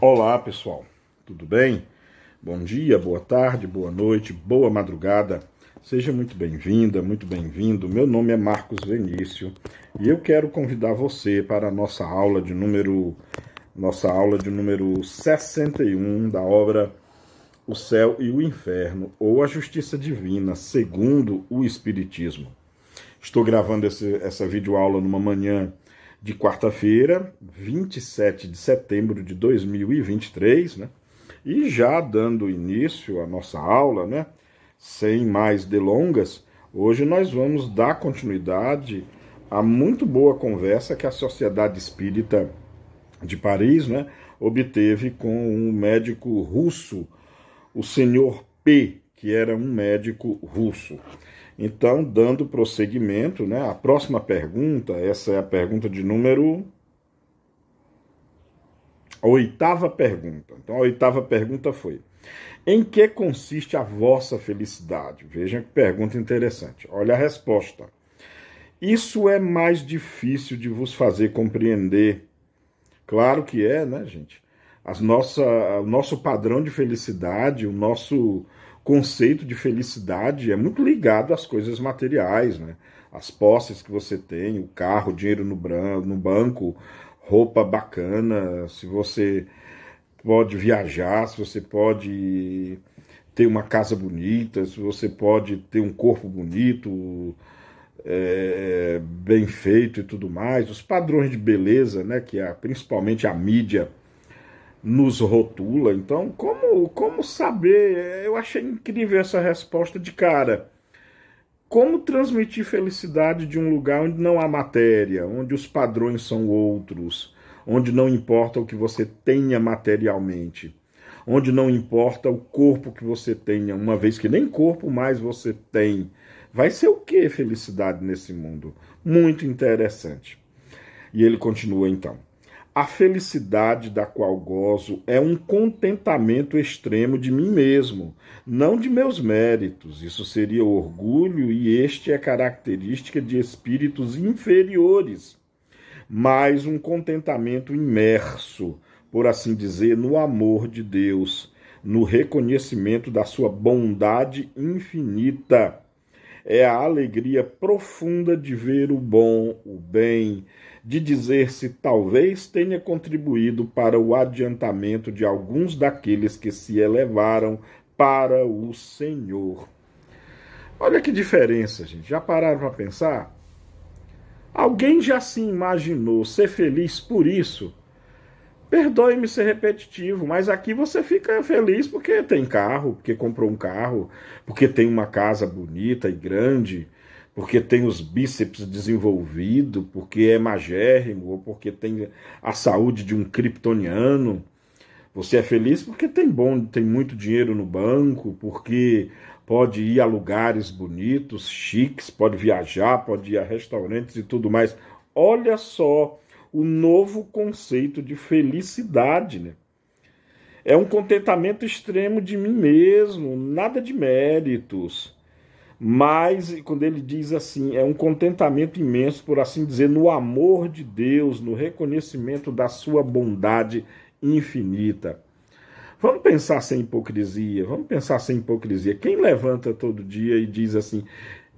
Olá pessoal, tudo bem? Bom dia, boa tarde, boa noite, boa madrugada. Seja muito bem-vinda, muito bem-vindo. Meu nome é Marcos Venício e eu quero convidar você para a nossa aula de número 61 da obra O Céu e o Inferno, ou a Justiça Divina, segundo o Espiritismo. Estou gravando essa videoaula numa manhã de quarta-feira, 27 de setembro de 2023, né? E já dando início à nossa aula, né? Sem mais delongas, hoje nós vamos dar continuidade à muito boa conversa que a Sociedade Espírita de Paris, né, obteve com um médico russo, o senhor P, que era um médico russo. Então, dando prosseguimento, né, a próxima pergunta, essa é a pergunta de número... A oitava pergunta. Então, a oitava pergunta foi: em que consiste a vossa felicidade? Vejam que pergunta interessante. Olha a resposta. Isso é mais difícil de vos fazer compreender. Claro que é, né, gente? O nosso padrão de felicidade, o nosso conceito de felicidade é muito ligado às coisas materiais, né? As posses que você tem, o carro, o dinheiro no banco, roupa bacana, se você pode viajar, se você pode ter uma casa bonita, se você pode ter um corpo bonito, bem feito e tudo mais. Os padrões de beleza, né, que principalmente a mídia nos rotula. Então, como saber? Eu achei incrível essa resposta de cara. Como transmitir felicidade de um lugar onde não há matéria, onde os padrões são outros, onde não importa o que você tenha materialmente, onde não importa o corpo que você tenha, uma vez que nem corpo mais você tem. Vai ser o que felicidade nesse mundo? Muito interessante. E ele continua então. A felicidade da qual gozo é um contentamento extremo de mim mesmo, não de meus méritos. Isso seria orgulho, e este é característica de espíritos inferiores. Mas um contentamento imerso, por assim dizer, no amor de Deus, no reconhecimento da sua bondade infinita. É a alegria profunda de ver o bom, o bem, de dizer-se talvez tenha contribuído para o adiantamento de alguns daqueles que se elevaram para o Senhor. Olha que diferença, gente. Já pararam para pensar? Alguém já se imaginou ser feliz por isso? Perdoe-me ser repetitivo, mas aqui você fica feliz porque tem carro, porque comprou um carro, porque tem uma casa bonita e grande, porque tem os bíceps desenvolvidos, porque é magérrimo, ou porque tem a saúde de um kryptoniano. Você é feliz porque tem muito dinheiro no banco, porque pode ir a lugares bonitos, chiques, pode viajar, pode ir a restaurantes e tudo mais. Olha só o novo conceito de felicidade, né? É um contentamento extremo de mim mesmo, nada de méritos. Mas, quando ele diz assim, é um contentamento imenso, por assim dizer, no amor de Deus, no reconhecimento da sua bondade infinita. Vamos pensar sem hipocrisia, vamos pensar sem hipocrisia. Quem levanta todo dia e diz assim,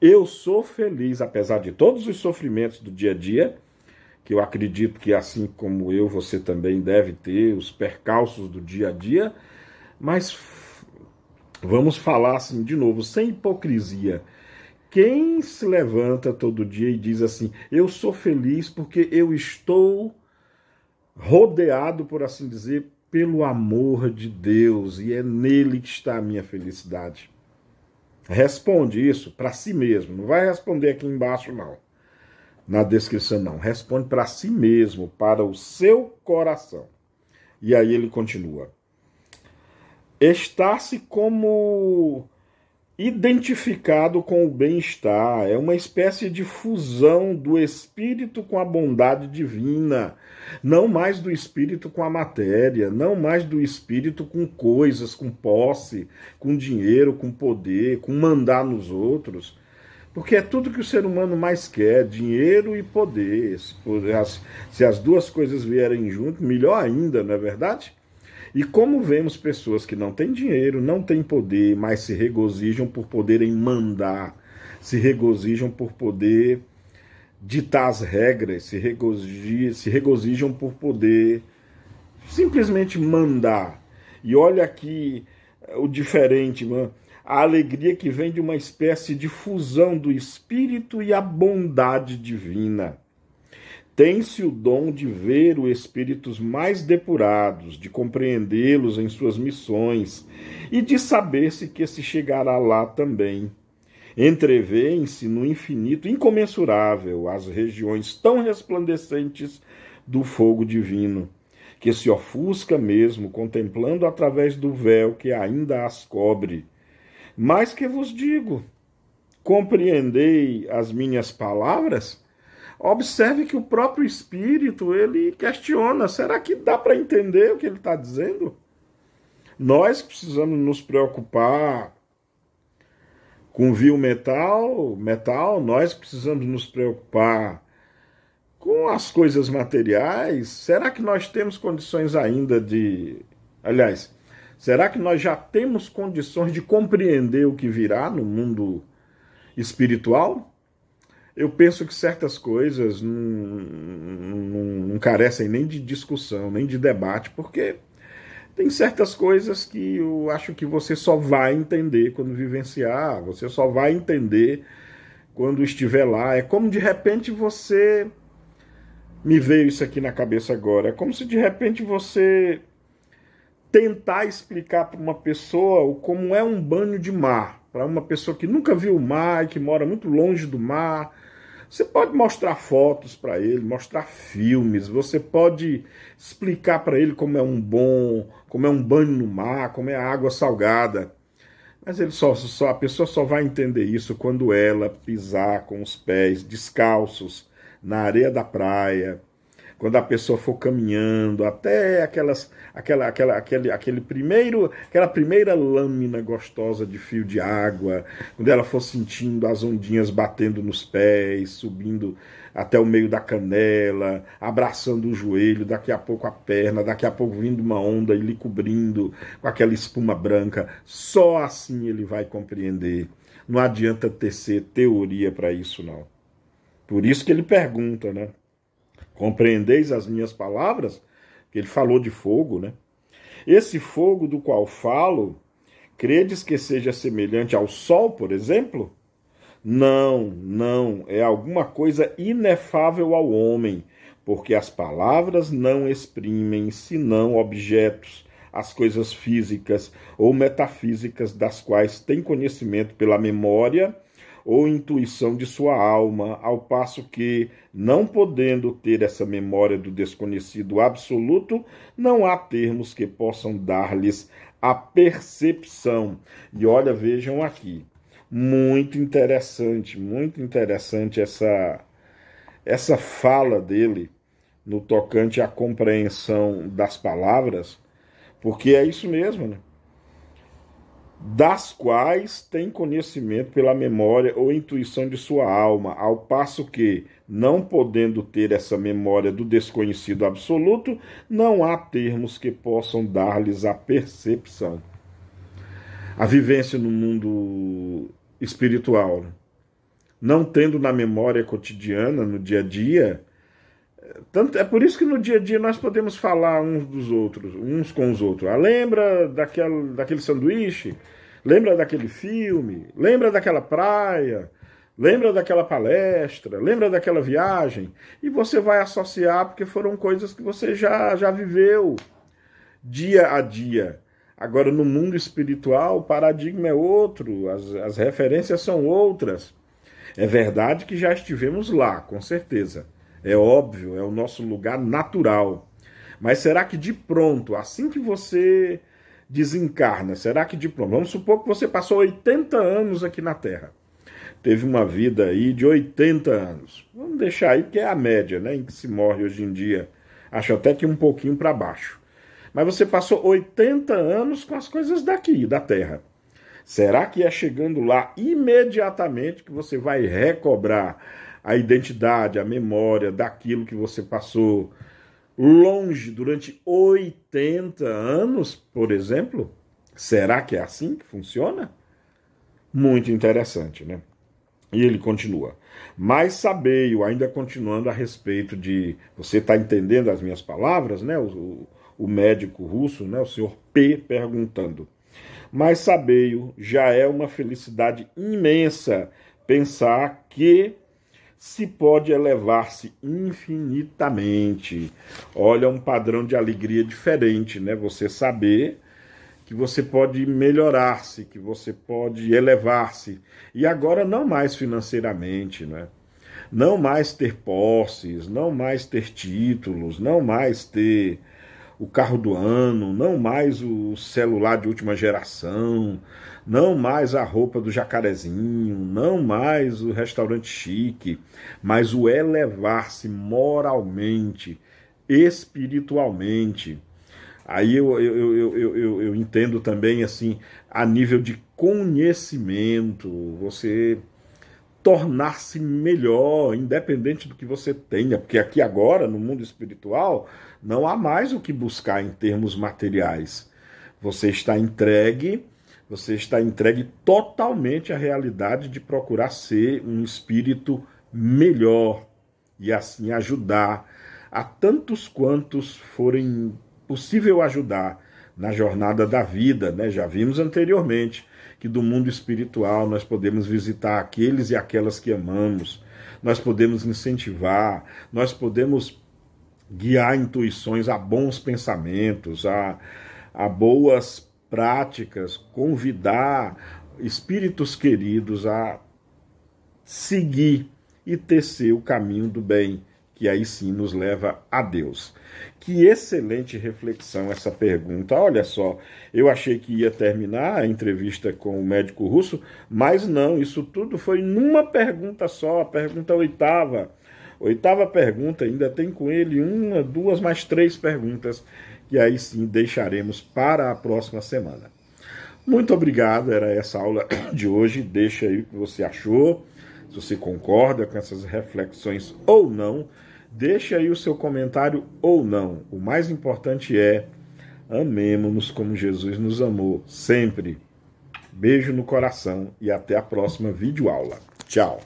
eu sou feliz, apesar de todos os sofrimentos do dia a dia, que eu acredito que assim como eu, você também deve ter os percalços do dia a dia, mas vamos falar assim de novo, sem hipocrisia. Quem se levanta todo dia e diz assim, eu sou feliz porque eu estou rodeado, por assim dizer, pelo amor de Deus, e é nele que está a minha felicidade. Responde isso para si mesmo, não vai responder aqui embaixo não, na descrição não, responde para si mesmo, para o seu coração. E aí ele continua. Estar-se como identificado com o bem-estar é uma espécie de fusão do espírito com a bondade divina, não mais do espírito com a matéria, não mais do espírito com coisas, com posse, com dinheiro, com poder, com mandar nos outros. Porque é tudo que o ser humano mais quer, dinheiro e poder. Se as duas coisas vierem junto, melhor ainda, não é verdade? E como vemos pessoas que não têm dinheiro, não têm poder, mas se regozijam por poderem mandar, se regozijam por poder ditar as regras, se regozijam por poder simplesmente mandar. E olha aqui o diferente, mano. A alegria que vem de uma espécie de fusão do espírito e a bondade divina. Tem-se o dom de ver os espíritos mais depurados, de compreendê-los em suas missões e de saber-se que se chegará lá também. Entrevêem-se no infinito incomensurável as regiões tão resplandecentes do fogo divino, que se ofusca mesmo contemplando através do véu que ainda as cobre. Mas que vos digo, compreendei as minhas palavras? Observe que o próprio Espírito, ele questiona, será que dá para entender o que ele está dizendo? Nós precisamos nos preocupar com vil metal, nós precisamos nos preocupar com as coisas materiais. Será que nós temos condições ainda de... Aliás, será que nós já temos condições de compreender o que virá no mundo espiritual? Eu penso que certas coisas não carecem nem de discussão, nem de debate, porque tem certas coisas que eu acho que você só vai entender quando vivenciar, você só vai entender quando estiver lá. É como de repente você... Me veio isso aqui na cabeça agora. É como se de repente você tentar explicar para uma pessoa como é um banho de mar, para uma pessoa que nunca viu o mar e que mora muito longe do mar. Você pode mostrar fotos para ele, mostrar filmes, você pode explicar para ele como é um banho no mar, como é a água salgada. Mas a pessoa só vai entender isso quando ela pisar com os pés descalços na areia da praia, quando a pessoa for caminhando até aquela primeira lâmina gostosa de fio de água, quando ela for sentindo as ondinhas batendo nos pés, subindo até o meio da canela, abraçando o joelho, daqui a pouco a perna, daqui a pouco vindo uma onda e lhe cobrindo com aquela espuma branca. Só assim ele vai compreender. Não adianta tecer teoria para isso, não. Por isso que ele pergunta, né? Compreendeis as minhas palavras? Que ele falou de fogo, né? Esse fogo do qual falo, credes que seja semelhante ao sol, por exemplo? Não, é alguma coisa inefável ao homem, porque as palavras não exprimem senão objetos, as coisas físicas ou metafísicas das quais tem conhecimento pela memória ou intuição de sua alma, ao passo que, não podendo ter essa memória do desconhecido absoluto, não há termos que possam dar-lhes a percepção. E olha, vejam aqui, muito interessante essa fala dele no tocante à compreensão das palavras, porque é isso mesmo, né? Das quais tem conhecimento pela memória ou intuição de sua alma, ao passo que, não podendo ter essa memória do desconhecido absoluto, não há termos que possam dar-lhes a percepção. A vivência no mundo espiritual, né? Não tendo na memória cotidiana, no dia a dia, é por isso que no dia a dia nós podemos falar uns com os outros. Ah, lembra daquele sanduíche? Lembra daquele filme? Lembra daquela praia? Lembra daquela palestra? Lembra daquela viagem? E você vai associar porque foram coisas que você já viveu dia a dia. Agora, no mundo espiritual, o paradigma é outro, as referências são outras. É verdade que já estivemos lá, com certeza. É óbvio, é o nosso lugar natural. Mas será que de pronto, assim que você desencarna, será que de pronto... Vamos supor que você passou 80 anos aqui na Terra. Teve uma vida aí de 80 anos. Vamos deixar aí, que é a média, né, em que se morre hoje em dia. Acho até que um pouquinho para baixo. Mas você passou 80 anos com as coisas daqui, da Terra. Será que é chegando lá imediatamente que você vai recobrar a identidade, a memória daquilo que você passou longe durante 80 anos, por exemplo? Será que é assim que funciona? Muito interessante, né? E ele continua. Mas sabei, ainda continuando a respeito de... Você está entendendo as minhas palavras, né? O médico russo, né? O senhor P perguntando. Mas sabei, já é uma felicidade imensa pensar que se pode elevar-se infinitamente. Olha, um padrão de alegria diferente, né? Você saber que você pode melhorar-se, que você pode elevar-se. E agora não mais financeiramente, né? Não mais ter posses, não mais ter títulos, não mais ter o carro do ano, não mais o celular de última geração, não mais a roupa do jacarezinho, não mais o restaurante chique, mas o elevar-se moralmente, espiritualmente. Aí eu entendo também, assim, a nível de conhecimento, você tornar-se melhor, independente do que você tenha, porque aqui agora, no mundo espiritual, não há mais o que buscar em termos materiais. Você está entregue totalmente à realidade de procurar ser um espírito melhor e assim ajudar a tantos quantos forem possível ajudar na jornada da vida, né? Já vimos anteriormente que do mundo espiritual nós podemos visitar aqueles e aquelas que amamos, nós podemos incentivar, nós podemos guiar intuições a bons pensamentos, a boas práticas, convidar espíritos queridos a seguir e tecer o caminho do bem, que aí sim nos leva a Deus. Que excelente reflexão essa pergunta. Olha só, eu achei que ia terminar a entrevista com o médico russo, mas não, isso tudo foi numa pergunta só, a pergunta oitava. Oitava pergunta, ainda tem com ele uma, duas, mais três perguntas, que aí sim deixaremos para a próxima semana. Muito obrigado, era essa aula de hoje. Deixa aí o que você achou, se você concorda com essas reflexões ou não. Deixa aí o seu comentário ou não. O mais importante é amemo-nos como Jesus nos amou sempre. Beijo no coração e até a próxima videoaula. Tchau.